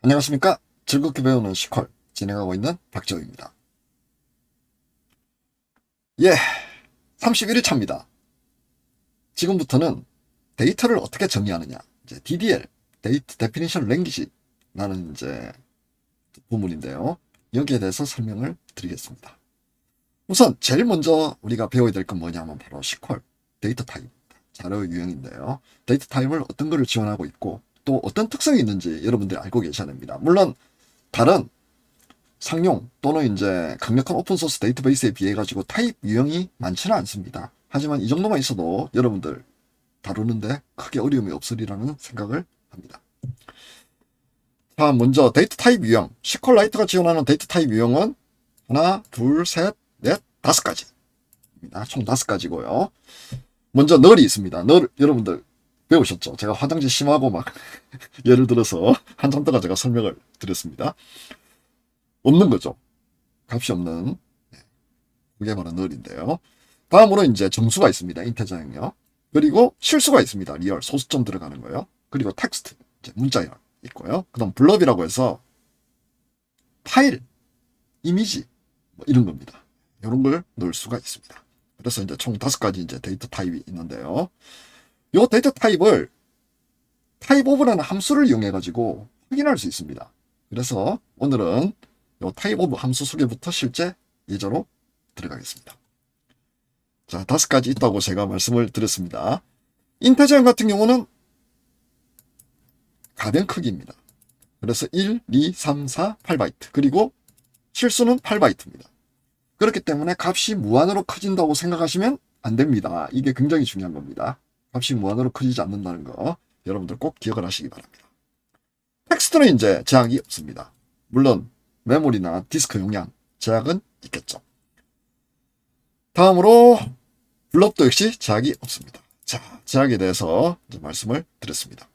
안녕하십니까. 즐겁게 배우는 시퀄 진행하고 있는 박재호입니다. 예, 31일 차입니다. 지금부터는 데이터를 어떻게 정의하느냐, 이제 DDL, Data Definition Language라는 이제 부문인데요. 여기에 대해서 설명을 드리겠습니다. 우선 제일 먼저 우리가 배워야 될 건 뭐냐면 바로 시퀄, 데이터 타입, 자료 유형인데요. 데이터 타입을 어떤 거를 지원하고 있고 또 어떤 특성이 있는지 여러분들이 알고 계셔야 됩니다. 물론 다른 상용 또는 이제 강력한 오픈소스 데이터베이스에 비해 가지고 타입 유형이 많지는 않습니다. 하지만 이 정도만 있어도 여러분들 다루는데 크게 어려움이 없으리라는 생각을 합니다. 자, 먼저 데이터 타입 유형. 시퀄라이트가 지원하는 데이터 타입 유형은 하나, 둘, 셋, 넷, 다섯 가지입니다. 총 다섯 가지고요. 먼저 널이 있습니다. 널 여러분들 배우셨죠? 제가 화장지 심하고 막 예를 들어서 한참 동안 제가 설명을 드렸습니다. 없는 거죠. 값이 없는. 그게 바로 널인데요. 다음으로 이제 정수가 있습니다. 인테저형요. 그리고 실수가 있습니다. 리얼, 소수점 들어가는 거요. 그리고 텍스트, 이제 문자열 있고요. 그 다음 블럽이라고 해서 파일, 이미지, 뭐 이런 겁니다. 이런 걸 넣을 수가 있습니다. 그래서 이제 총 다섯 가지 이제 데이터 타입이 있는데요. 이 데이터 타입을 타입 오브라는 함수를 이용해 가지고 확인할 수 있습니다. 그래서 오늘은 이 타입 오브 함수 소개부터 실제 예제로 들어가겠습니다. 자, 다섯 가지 있다고 제가 말씀을 드렸습니다. 인테저형 같은 경우는 가변 크기입니다. 그래서 1, 2, 3, 4, 8바이트. 그리고 실수는 8바이트입니다. 그렇기 때문에 값이 무한으로 커진다고 생각하시면 안 됩니다. 이게 굉장히 중요한 겁니다. 값이 무한으로 커지지 않는다는 거 여러분들 꼭 기억을 하시기 바랍니다. 텍스트는 이제 제약이 없습니다. 물론 메모리나 디스크 용량 제약은 있겠죠. 다음으로 블럭도 역시 제약이 없습니다. 자, 제약에 대해서 이제 말씀을 드렸습니다.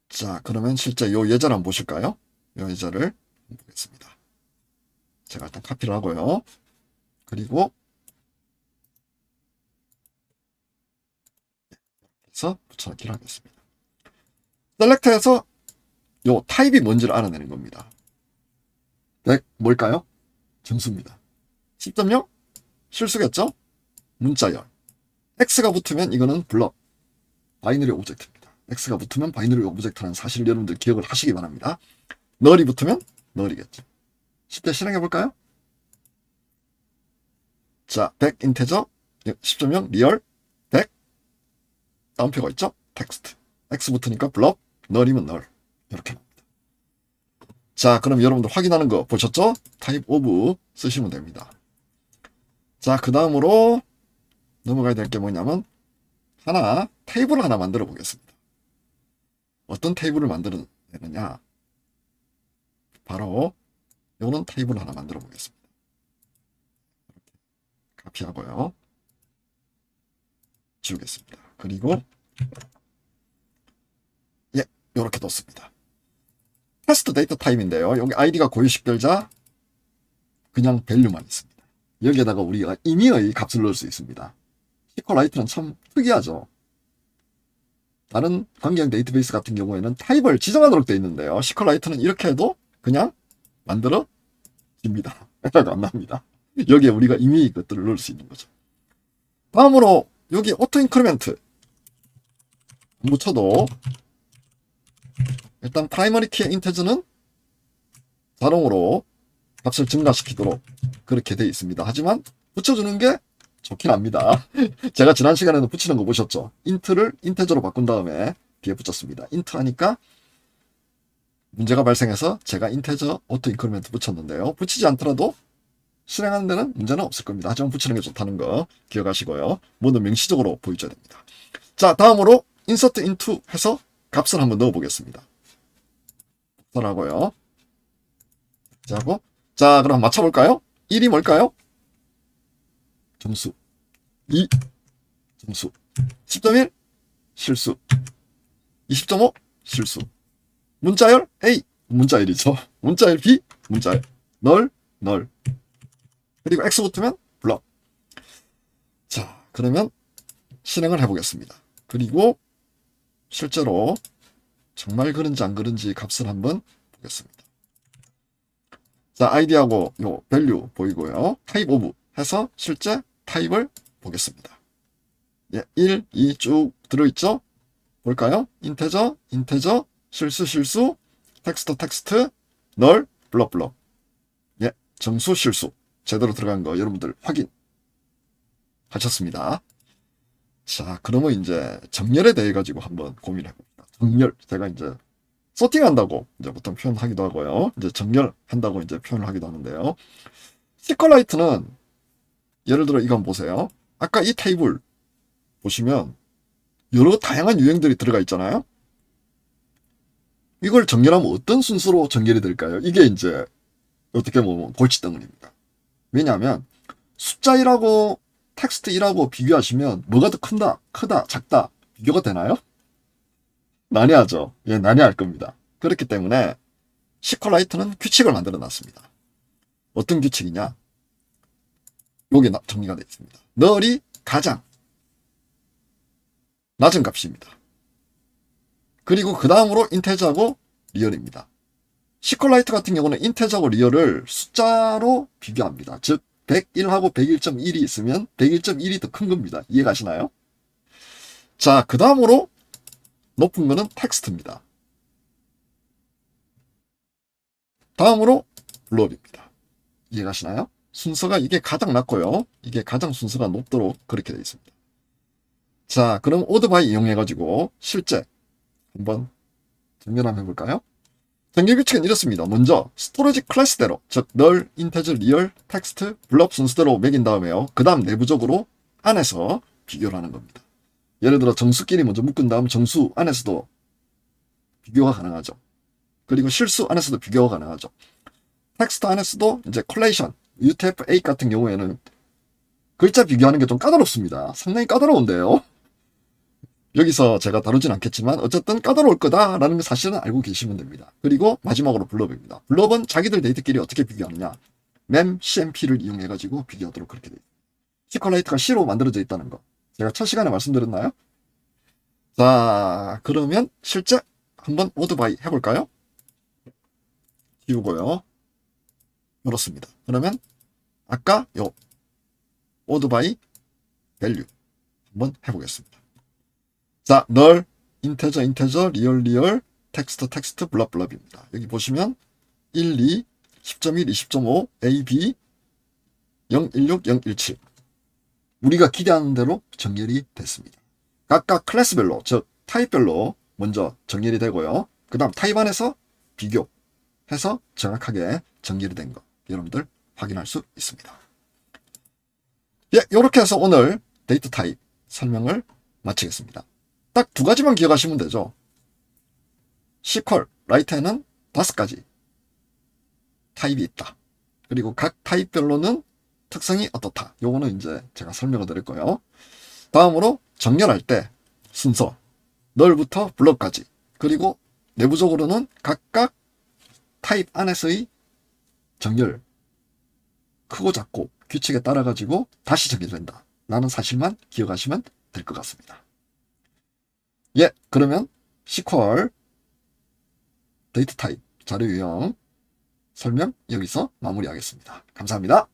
자, 그러면 실제 이 예제를 한번 보실까요? 이 예제를 보겠습니다. 제가 일단 카피를 하고요. 그리고 해서 붙여넣기를 하겠습니다. 셀렉트에서 이 타입이 뭔지를 알아내는 겁니다. 100 뭘까요? 정수입니다. 10.0 실수겠죠? 문자열. X가 붙으면 이거는 블럭, 바이너리 오브젝트입니다. X가 붙으면 바이너리 오브젝트라는 사실을 여러분들 기억을 하시기 바랍니다. 널이 붙으면 널이겠죠. 10대 실행해 볼까요? 자, 100 인테저, 10.0 리얼, 100 다운표가 있죠? 텍스트. X 붙으니까 블럭, 널이면 널. 이렇게 나옵니다. 자, 그럼 여러분들 확인하는 거 보셨죠? 타입 오브 쓰시면 됩니다. 자, 그 다음으로 넘어가야 될 게 뭐냐면 테이블을 하나 만들어 보겠습니다. 어떤 테이블을 만들어내느냐? 바로 요런 테이블을 하나 만들어 보겠습니다. 카피하고요. 지우겠습니다. 그리고 요렇게 뒀습니다. 테스트 데이터 타입인데요. 여기 아이디가 고유식별자, 그냥 밸류만 있습니다. 여기에다가 우리가 임의의 값을 넣을 수 있습니다. 시퀄라이트는 참 특이하죠. 다른 관계형 데이터베이스 같은 경우에는 타입을 지정하도록 되어 있는데요. 시퀄라이트는 이렇게 해도 그냥 만들어집니다. 에러가 안 납니다. 여기에 우리가 임의의 것들을 넣을 수 있는 거죠. 다음으로 여기 오토 인크리멘트 묻혀도 일단 프라이머리 키의 인테저는 자동으로 값을 증가시키도록 그렇게 되어 있습니다. 하지만 붙여주는 게 좋긴 합니다. 제가 지난 시간에도 붙이는 거 보셨죠? 인트를 인테저로 바꾼 다음에 뒤에 붙였습니다. 인트 하니까 문제가 발생해서 제가 인테저 오토 인크리멘트 붙였는데요. 붙이지 않더라도 실행하는 데는 문제는 없을 겁니다. 하지만 붙이는 게 좋다는 거 기억하시고요. 뭐는 명시적으로 보여줘야 됩니다. 자, 다음으로 인서트 인투 해서 값을 한번 넣어 보겠습니다. 하고요. 자, 그럼 맞춰볼까요? 1이 뭘까요? 점수. 2 점수. 10.1 실수. 20.5 실수. 문자열 A 문자열이죠. 문자열 B 문자열. 널 그리고 X 붙으면 블럭. 자, 그러면 실행을 해보겠습니다. 그리고 실제로 정말 그런지 안 그런지 값을 한번 보겠습니다. 자, 아이디하고 요 밸류 보이고요. 타입 오브 해서 실제 타입을 보겠습니다. 예, 1, 2 쭉 들어있죠? 볼까요? 인테저, 인테저, 실수, 실수, 텍스트, 텍스트, 널, 블럭, 블럭. 예, 정수, 실수. 제대로 들어간 거 여러분들 확인하셨습니다. 자, 그러면 이제 정렬에 대해 가지고 한번 고민해 봅니다. 정렬. 제가 이제 소팅한다고 이제 보통 표현하기도 하고요. 이제 정렬한다고 이제 표현을 하기도 하는데요. 시컬라이트는 예를 들어 이거 한번 보세요. 아까 이 테이블 보시면 여러 다양한 유형들이 들어가 있잖아요. 이걸 정렬하면 어떤 순서로 정렬이 될까요? 이게 이제 어떻게 보면 골칫덩어리입니다. 왜냐하면 숫자 1하고 텍스트 1하고 비교하시면 뭐가 더 큰다, 크다, 작다 비교가 되나요? 난해하죠. 예, 난해할 겁니다. 그렇기 때문에 시컬라이트는 규칙을 만들어 놨습니다. 어떤 규칙이냐? 여기 정리가 되어 있습니다. 널이 가장 낮은 값입니다. 그리고 그 다음으로 인테저하고 리얼입니다. 시컬라이트 같은 경우는 인테저하고 리얼을 숫자로 비교합니다. 즉 101하고 101.1이 있으면 101.1이 더 큰 겁니다. 이해가시나요? 자, 그 다음으로 높은 거는 텍스트입니다. 다음으로 블럭입니다. 이해가시나요? 순서가 이게 가장 낮고요. 이게 가장 순서가 높도록 그렇게 되어 있습니다. 자, 그럼 오드바이 이용해가지고 실제 한번 정렬 한번 해볼까요? 정렬 규칙은 이렇습니다. 먼저 스토리지 클래스대로, 즉 널, 인테저, 리얼, 텍스트, 블럭 순서대로 매긴 다음에요. 그 다음 내부적으로 안에서 비교를 하는 겁니다. 예를 들어 정수끼리 먼저 묶은 다음 정수 안에서도 비교가 가능하죠. 그리고 실수 안에서도 비교가 가능하죠. 텍스트 안에서도 이제 콜레이션, UTF-8 같은 경우에는 글자 비교하는 게 좀 까다롭습니다. 상당히 까다로운데요. 여기서 제가 다루진 않겠지만 어쨌든 까다로울 거다라는 걸 사실은 알고 계시면 됩니다. 그리고 마지막으로 블럭입니다. 블럭은 자기들 데이터끼리 어떻게 비교하느냐. memcmp를 이용해가지고 비교하도록 그렇게 돼요. 시컬라이트가 C로 만들어져 있다는 거. 제가 첫 시간에 말씀드렸나요? 자, 그러면 실제 한번 오드바이 해볼까요? 지우고요. 이렇습니다. 그러면 아까 요 오드바이 밸류 한번 해보겠습니다. 자, 널, 인테저, 인테저, 리얼, 리얼, 텍스트, 텍스트, 블럭, 블럭입니다. 여기 보시면 1, 2, 10.1, 20.5, A, B, 016, 017. 우리가 기대하는 대로 정렬이 됐습니다. 각각 클래스별로, 즉 타입별로 먼저 정렬이 되고요. 그 다음 타입 안에서 비교해서 정확하게 정렬이 된 거 여러분들 확인할 수 있습니다. 예, 이렇게 해서 오늘 데이터 타입 설명을 마치겠습니다. 딱 두 가지만 기억하시면 되죠. 시퀄 라이트에는 5가지 타입이 있다. 그리고 각 타입별로는 특성이 어떻다. 요거는 이제 제가 설명을 드릴 거예요. 다음으로 정렬할 때 순서, 널부터 블럭까지. 그리고 내부적으로는 각각 타입 안에서의 정렬, 크고 작고 규칙에 따라 가지고 다시 정렬된다. 라는 사실만 기억하시면 될 것 같습니다. 예, 그러면 시퀄 데이터 타입 자료 유형 설명 여기서 마무리하겠습니다. 감사합니다.